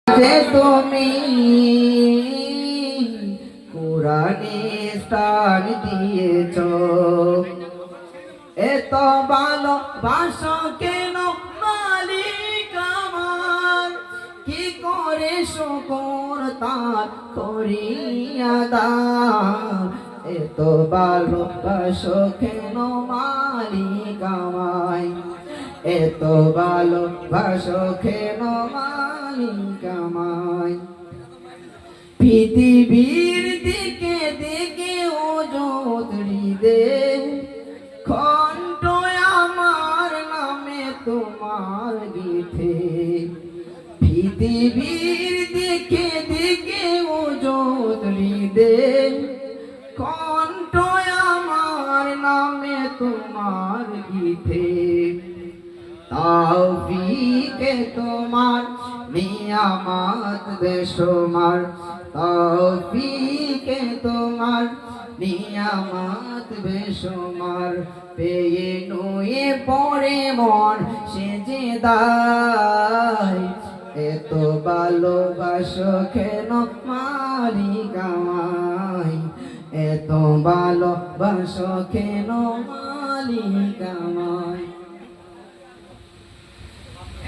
যে তুমি কোরআনে স্থান দিয়েছ, এত ভালোবাসো কেন মালিক আমার, কি করে শুকর তার করিয়া দাও। এত ভালোবাসো কেন মালিক আমায়, এত ভালোবাসো কেন মালিক আমায়। পৃথিবীর দিকে দিকে ওজত হৃদে, কণ্ঠ আমার নামে তোমার গীতে। পৃথিবীর দিকে দিকে ওজত হৃদে, কণ্ঠ আমার নামে তোমার গীতে। তাওফিকে তোমার নিয়ামত বেশুমার, তাওফিকে তোমার নিয়ামত বেশুমার। পেয়ে নুয়ে পড়ে মন সেজদায়, এত ভালোবাসো কেন মালিক আমায়, এত ভালোবাসো কেন মালিক আমায়।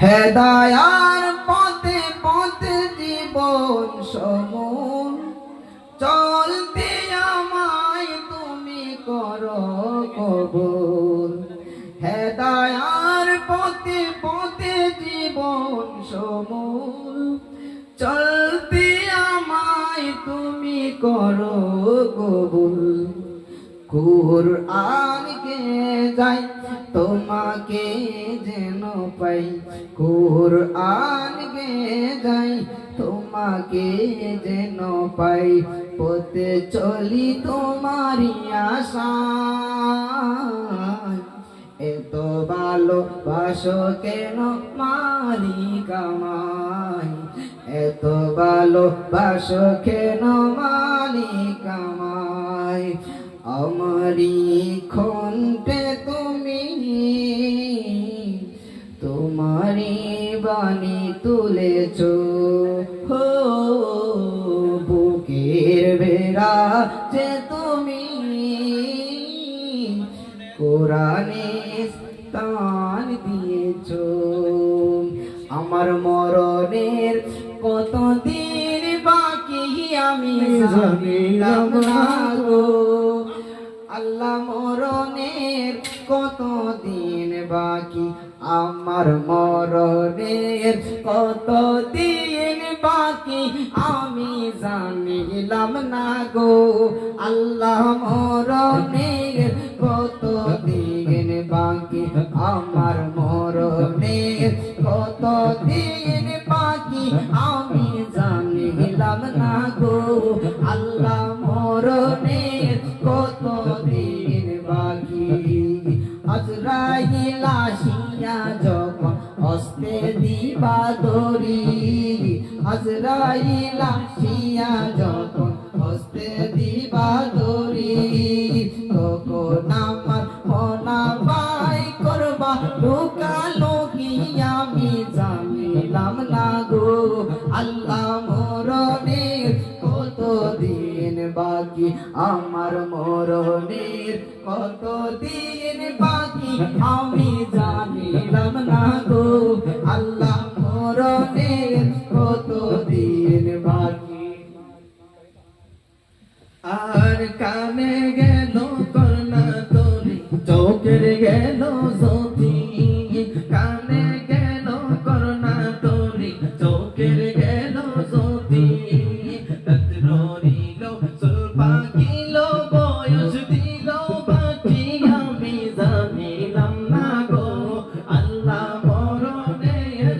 হেদায়ার পথে পথে জীবন সমূল, চলতে আমায় তুমি করো কবুল। হেদায়ার পথে পথে জীবন সমূল, চলতে আমায় তুমি করো কবুল। কুরআনকে যাই তোমাকে যেন পাই, কুরআনকে যাই তোমাকে যেন পাই। পথে চলি তোমারি আশায়, এত ভালোবাসো কেন মালিক আমায়, এত ভালোবাসো কেন মালিক আমায়। আমারি কণ্ঠে তুমি তোমারি বাণী তুলেছ, হো বুকের বেড়া যে তুমি কোরআনে স্থান দিয়েছ। আমার মরণের কতদিন বাকি আমি জানিলাম না গো, আল্লাহ মরণের কতদিন বাকি, আমার মরণের কতদিন বাকি আমি জানিলাম না গো। আল্লাহ মরণের কতদিন বাকি, আমার মরণের কতদিন বাকি আমি জানিলাম না গো। আল্লাহ মরণের কতদিন বাকি। আজরাইল আসিয়া যখন হস্তে দিবা দড়ি, আজরাইল আসিয়া যখন হস্তে দিবা দড়ি, তখন আমার মনা পাই করবা লোকালোকি আমি জানিলাম না গো। আল্লাহ মরণের কতদিন বাকি, আমার মরণের কতদিন বাকি আমি জানিলাম না গো। আল্লাহ মরণের কতদিন বাকি। আর কানে গেল করোনা তোরি, চোখের গেল জ্যোতি, কানে গেল করোনা তোরি, চোখের গেল জ্যোতি। রইল সুলপা কিলো বয়স দিল বাকি আমি জানিলাম না গো। আল্লাহ মরণের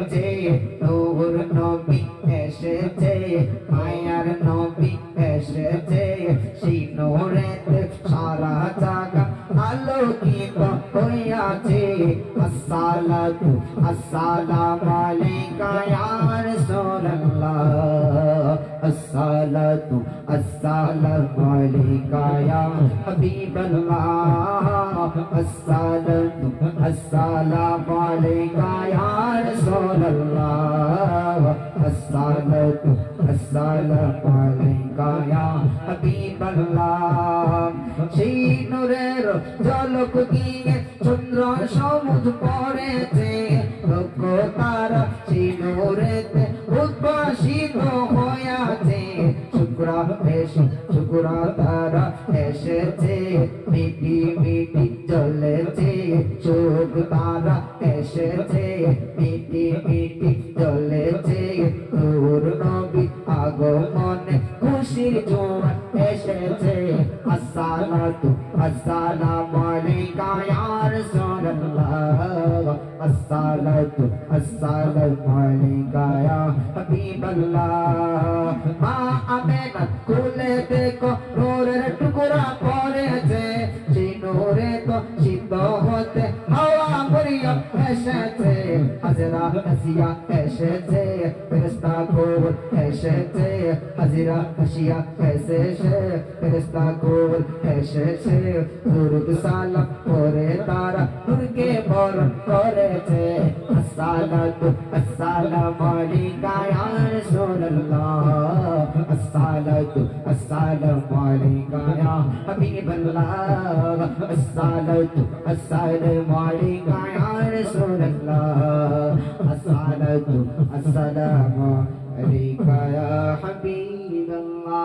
এসেছে নূর নবী এসেছে মায়ার নবী এসেছে সেই নূরেতে সারা জাগা আলোকিত হইয়াছে আসসালাতু আসসালামু আলাইকা ইয়া রাসূলুল্লাহ আসসালাতু আসসালামু আলাইকা ইয়া হাবিবাল্লাহ আসসালাতু আসসালামু আলাইকা ইয়া রাসূলুল্লাহ আসসালাতু আসসালামু আলাইকা ইয়া হাবিবাল্লাহ সেই নূরের ঝলক দিয়ে চন্দ্র সমুদ্র পড়েছে লক্ষ তারা সেই নূরেতে উদ্ভাসিত হইয়াছে শুক্র তারা এসেছে মিটি মিটি জ্বলেছে চোখ তারা এসেছে মিটি মিটি জ্বলেছে নূর নবী আগমনে খুশির জোয়ার এসেছে আসসালাতু আসসালামু আলাইকা ইয়া রাসূলুল্লাহ আসসালাতু আসসালামু আলাইকা ইয়া হাবিবাল্লাহ মা আমেনা খুলে দেখো নূরের টুকরা পড়েছে সেই নূরে তো শীত হতে হাওয়া মরিয়ম এসেছে হাজরা আসিয়া এসেছে ফেরেশতা কবুল এসেছে হাজরা আসিয়া এসেছে ফেরেশতা কবুল এসেছে দুরূদ সালাম পড়ে তারা নূরকে বরণ করেছে আসসালাতু আসসালামু আলাইকা ইয়া রাসূলুল্লাহ আসসালাতু আসসালামু আলাইকা ইয়া হাবিবাল্লাহ আসসালাতু আসসালামু আলাইকা ইয়া রাসূলুল্লাহ আসসালাতু আসসালামু আলাইকা ইয়া হাবিবাল্লাহ